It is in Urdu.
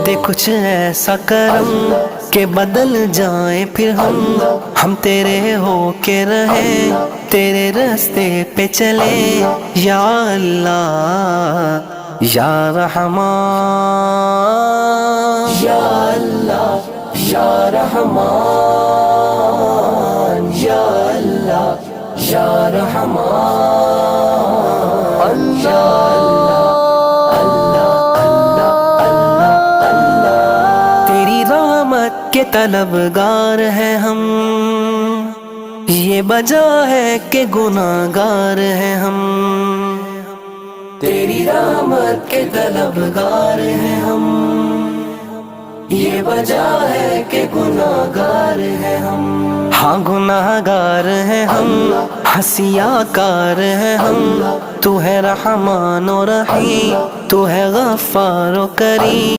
دے کچھ ایسا کرم کہ بدل جائیں پھر ہم تیرے ہو کے رہیں، تیرے راستے پہ چلیں یا اللہ یا رحمان، یا اللہ یا رحمان، یا اللہ یا رحمان، یا تیری رحمت کے طلبگار ہیں ہم، یہ وجہ ہے کہ گناہگار ہیں ہم، تیری رحمت کے طلبگار ہیں ہم، یہ وجہ ہے کہ گناہگار ہیں ہم، ہاں گناہگار ہیں ہم، حسیاء کار ہیں ہم، تو ہے رحمان و رحیم، تو ہے غفار و کریم۔